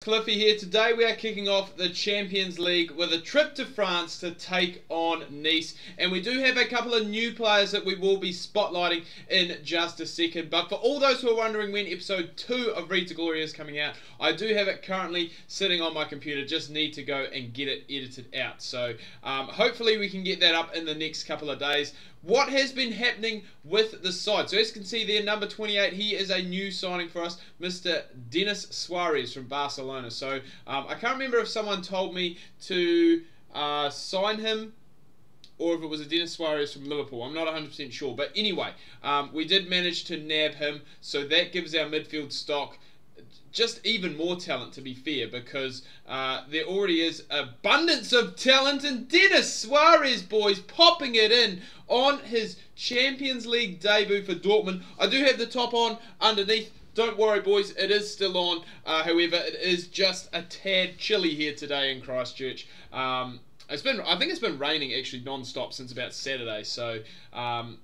Cliffy here. Today we are kicking off the Champions League with a trip to France to take on Nice. And we do have a couple of new players that we will be spotlighting in just a second. But for all those who are wondering when episode 2 of Read to Glory is coming out, I do have it currently sitting on my computer. Just need to go and get it edited out. So hopefully we can get that up in the next couple of days. What has been happening with the side? So as you can see there, number 28, he is a new signing for us, Mr. Denis Suarez from Barcelona. So I can't remember if someone told me to sign him or if it was a Denis Suarez from Liverpool. I'm not 100% sure. But anyway, we did manage to nab him. So that gives our midfield stock just even more talent, to be fair, because there already is abundance of talent, and Denis Suarez, boys, popping it in on his Champions League debut for Dortmund. I do have the top on underneath. Don't worry, boys, it is still on. However, it is just a tad chilly here today in Christchurch. I think it's been raining actually non-stop since about Saturday, so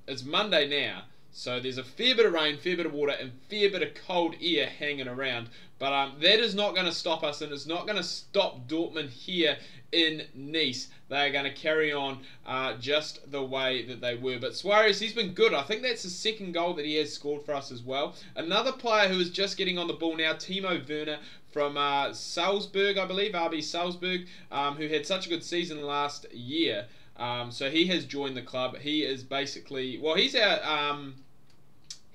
it's Monday now. So there's a fair bit of rain, fair bit of water, and fair bit of cold air hanging around. But that is not going to stop us, and it's not going to stop Dortmund here in Nice. They are going to carry on just the way that they were. But Suarez, he's been good. I think that's the second goal that he has scored for us as well. Another player who is just getting on the ball now, Timo Werner from Salzburg, I believe, RB Salzburg, who had such a good season last year. So he has joined the club. He is basically, well, he's our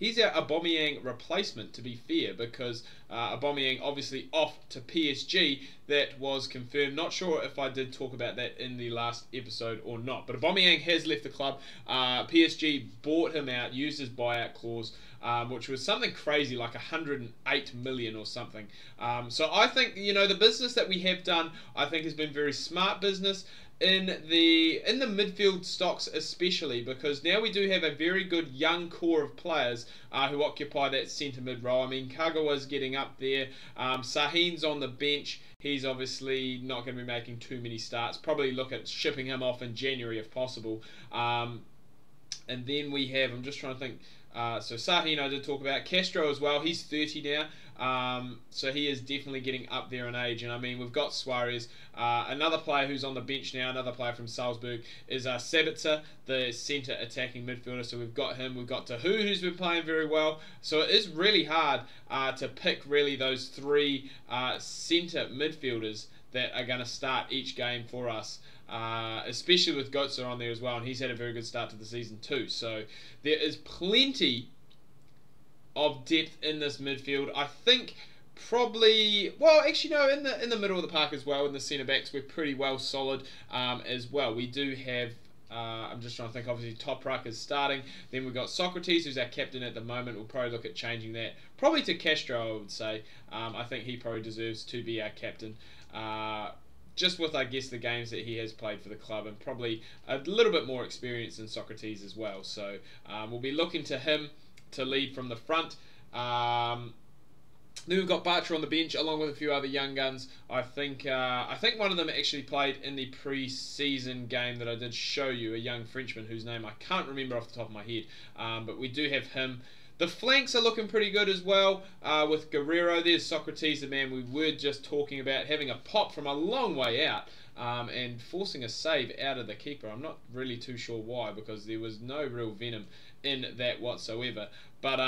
Aubameyang replacement, to be fair, because Aubameyang obviously off to PSG. That was confirmed. Not sure if I did talk about that in the last episode or not. But Aubameyang has left the club. PSG bought him out, used his buyout clause, which was something crazy, like 108 million or something. So I think, you know, the business that we have done, I think, has been very smart business. In the midfield stocks especially, because now we do have a very good young core of players who occupy that centre mid role. I mean, Kagawa's getting up there. Sahin's on the bench. He's obviously not going to be making too many starts. Probably look at shipping him off in January if possible. And then we have, I'm just trying to think, so Sahin I did talk about. Castro as well, he's 30 now. So he is definitely getting up there in age. And I mean, we've got Suarez. Another player who's on the bench now, another player from Salzburg, is Sabitzer, the centre attacking midfielder. So we've got him. We've got Tahu, who's been playing very well. So it is really hard to pick really those three centre midfielders that are going to start each game for us. Especially with Götze on there as well, and he's had a very good start to the season too. So there is plenty of depth in this midfield. I think probably, well, actually no, in the middle of the park as well, in the centre backs, we're pretty well solid as well. We do have, I'm just trying to think, obviously Toprak is starting. Then we've got Socrates, who's our captain at the moment. We'll probably look at changing that, probably to Castro, I would say. I think he probably deserves to be our captain. Just with, I guess, the games that he has played for the club, and probably a little bit more experience than Socrates as well. So we'll be looking to him to lead from the front. Then we've got Bartra on the bench, along with a few other young guns. I think one of them actually played in the pre-season game that I did show you, a young Frenchman whose name I can't remember off the top of my head. But we do have him. The flanks are looking pretty good as well with Guerrero. There's Socrates, the man we were just talking about, having a pop from a long way out and forcing a save out of the keeper. I'm not really too sure why, because there was no real venom in that whatsoever. But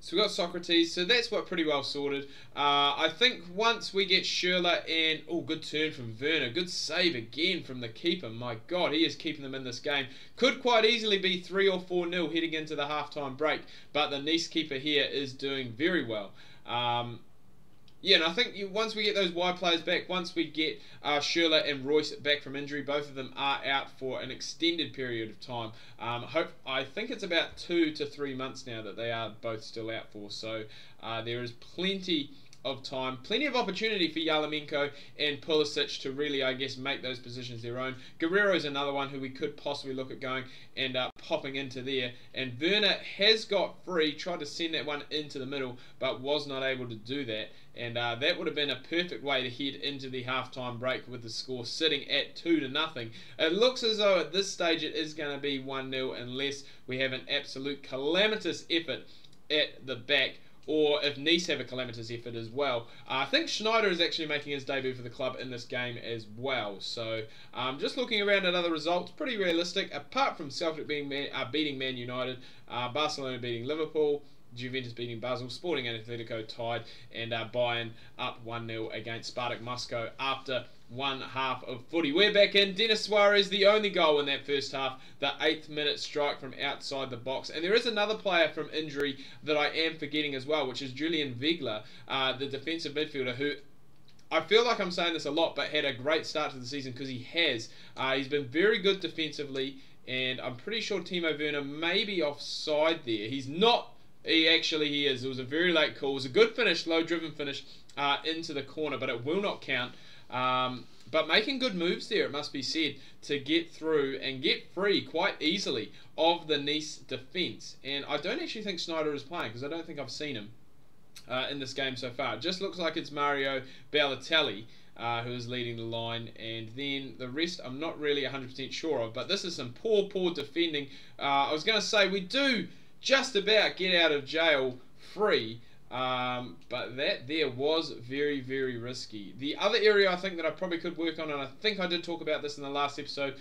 so we've got Socrates, so that's what pretty well sorted. I think once we get Schürrle and, oh, good turn from Werner, good save again from the keeper. My God, he is keeping them in this game. Could quite easily be 3 or 4-0 heading into the halftime break, but the Nice keeper here is doing very well. Yeah, and I think once we get those wide players back, once we get Schürrle and Royce back from injury, both of them are out for an extended period of time. I think it's about 2 to 3 months now that they are both still out for. So there is plenty of time, plenty of opportunity for Yarmolenko and Pulisic to really, I guess, make those positions their own. Guerrero is another one who we could possibly look at going and popping into there. And Werner has got free, tried to send that one into the middle, but was not able to do that. And that would have been a perfect way to head into the halftime break with the score sitting at 2-0. It looks as though at this stage it is going to be 1-0 unless we have an absolute calamitous effort at the back or if Nice have a calamitous effort as well. I think Schneider is actually making his debut for the club in this game as well. So just looking around at other results, pretty realistic, apart from Celtic beating Man United, Barcelona beating Liverpool, Juventus beating Basel, Sporting and Atletico tied, and Bayern up 1-0 against Spartak Moscow after one half of footy. We're back in. Denis Suarez, the only goal in that first half, the 8th minute strike from outside the box. And there is another player from injury that I am forgetting as well, which is Julian Wegler, the defensive midfielder, who I feel like I'm saying this a lot, but had a great start to the season because he has. He's been very good defensively, and I'm pretty sure Timo Werner may be offside there. He's not. He is. It was a very late call. It was a good finish, low-driven finish into the corner, but it will not count. But making good moves there, it must be said, to get through and get free quite easily of the Nice defence. And I don't actually think Schneider is playing, because I don't think I've seen him in this game so far. It just looks like it's Mario Balotelli who is leading the line, and then the rest I'm not really 100% sure of. But this is some poor defending. I was going to say we do just about get out of jail free, but that there was very, very risky. The other area I think that I probably could work on, and I think I did talk about this in the last episode,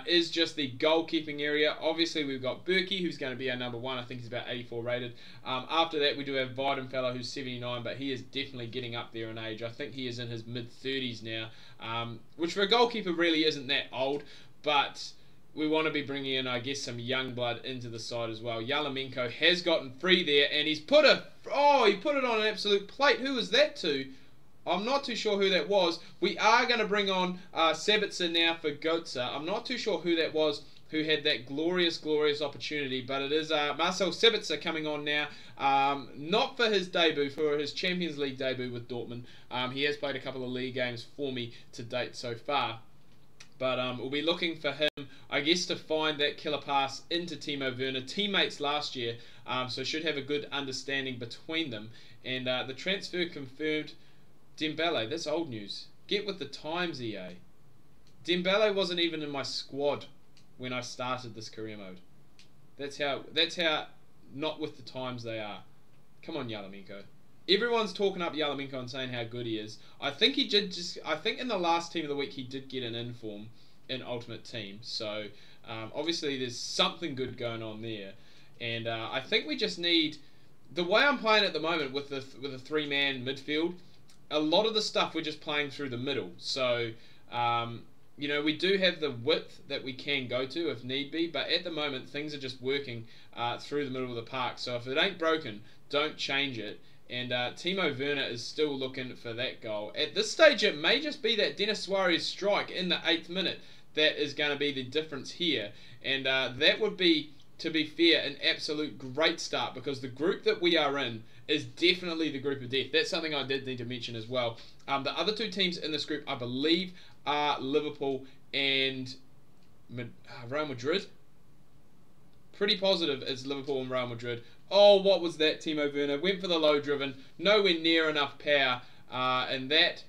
is just the goalkeeping area. Obviously we've got Berkey, who's going to be our number 1. I think he's about 84 rated. After that we do have Weidenfeller, who's 79, but he is definitely getting up there in age. I think he is in his mid-30s now, which for a goalkeeper really isn't that old, but we want to be bringing in, I guess, some young blood into the side as well. Yarmolenko has gotten free there, and he's put it on an absolute plate. Who was that to? I'm not too sure who that was. We are going to bring on Sabitzer now for Götze. I'm not too sure who that was who had that glorious opportunity, but it is Marcel Sabitzer coming on now. Not for his debut, for his Champions League debut with Dortmund. He has played a couple of league games for me to date so far. But we'll be looking for him, I guess, to find that killer pass into Timo Werner. Teammates last year, so should have a good understanding between them. And the transfer confirmed. Dembele, that's old news. Get with the times, EA. Dembele wasn't even in my squad when I started this career mode. That's how not with the times they are. Come on, Yarmolenko. Everyone's talking up Yarmolenko and saying how good he is. I think he did I think in the last team of the week he did get an inform in Ultimate Team. So obviously there's something good going on there. And I think we just need, the way I'm playing at the moment with a 3-man midfield, a lot of the stuff we're just playing through the middle. So you know, we do have the width that we can go to if need be, but at the moment things are just working through the middle of the park. So if it ain't broken, don't change it. And Timo Werner is still looking for that goal. At this stage, it may just be that Denis Suarez strike in the 8th minute that is going to be the difference here. And that would be, to be fair, an absolute great start, because the group that we are in is definitely the group of death. That's something I did need to mention as well. The other 2 teams in this group, I believe, are Liverpool and Real Madrid. Pretty positive it's Liverpool and Real Madrid. Oh, what was that? Timo Werner went for the low driven, nowhere near enough power, and that,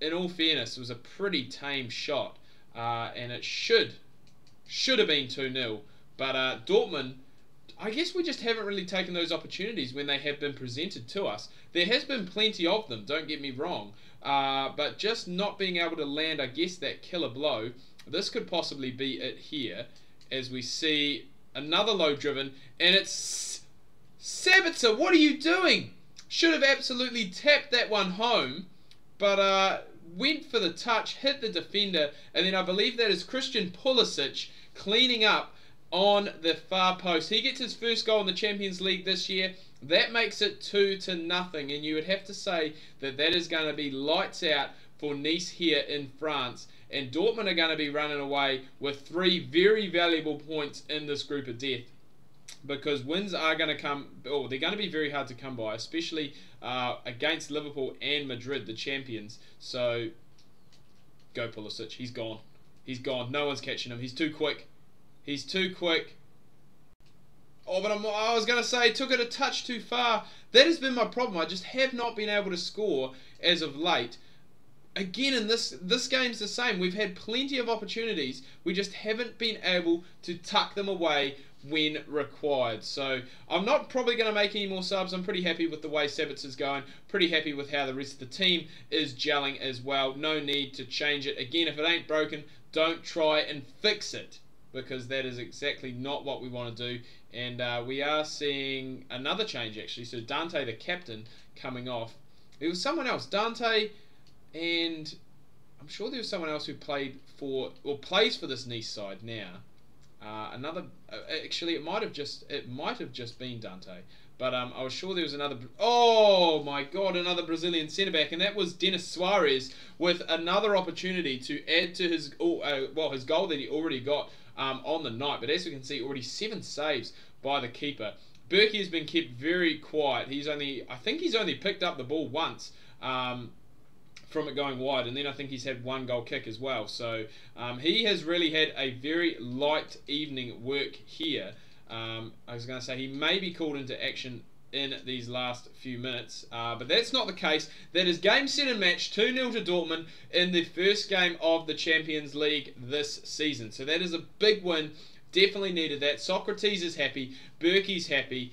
in all fairness, was a pretty tame shot, and it should have been 2-0. But Dortmund, I guess we just haven't really taken those opportunities when they have been presented to us. There has been plenty of them, don't get me wrong, but just not being able to land, I guess, that killer blow. This could possibly be it here, as we see another low driven, and it's Sabitzer. What are you doing? Should have absolutely tapped that one home, but went for the touch, hit the defender, and then I believe that is Christian Pulisic cleaning up on the far post. He gets his first goal in the Champions League this year. That makes it 2-0, and you would have to say that that is going to be lights out for Nice here in France. And Dortmund are going to be running away with 3 very valuable points in this group of death, because wins are going to come, or they're going to be very hard to come by, especially against Liverpool and Madrid, the champions. So go Pulisic. He's gone. He's gone. No one's catching him. He's too quick. He's too quick. Oh, but I was going to say, took it a touch too far. That has been my problem. I just have not been able to score as of late. Again, in this game's the same. We've had plenty of opportunities. We just haven't been able to tuck them away when required. So I'm not probably going to make any more subs. I'm pretty happy with the way Sabitz is going, pretty happy with how the rest of the team is gelling as well. No need to change it. Again, if it ain't broken, don't try and fix it, because that is exactly not what we want to do. And we are seeing another change actually. So Dante, the captain, coming off. There was someone else, Dante, and I'm sure there was someone else who played for, or plays for this Nice side now. Actually, it might have just been Dante, but I was sure there was another. Oh my God, another Brazilian centre back, and that was Denis Suarez with another opportunity to add to his his goal that he already got on the night. But as we can see, already 7 saves by the keeper. Berkey has been kept very quiet. I think he's only picked up the ball once. From it going wide, and then I think he's had 1 goal kick as well. So he has really had a very light evening work here. I was going to say he may be called into action in these last few minutes, but that's not the case. That is game, set and match, 2-0 to Dortmund in the first game of the Champions League this season. So that is a big win. Definitely needed that. Socrates is happy. Berkey's happy.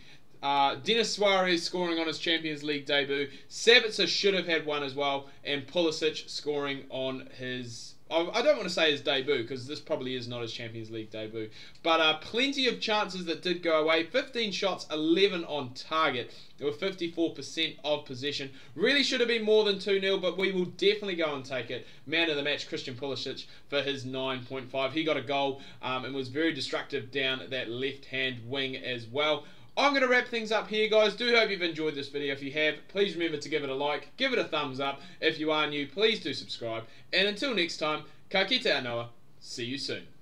Denis Suarez scoring on his Champions League debut. Sabitzer should have had 1 as well. And Pulisic scoring on his... I don't want to say his debut, because this probably is not his Champions League debut. But plenty of chances that did go away. 15 shots, 11 on target. There were 54% of possession. Really should have been more than 2-0, but we will definitely go and take it. Man of the match, Christian Pulisic, for his 9.5. He got a goal and was very destructive down that left-hand wing as well. I'm going to wrap things up here, guys. Do hope you've enjoyed this video. If you have, please remember to give it a like, give it a thumbs up. If you are new, please do subscribe. And until next time, ka kite anoa. See you soon.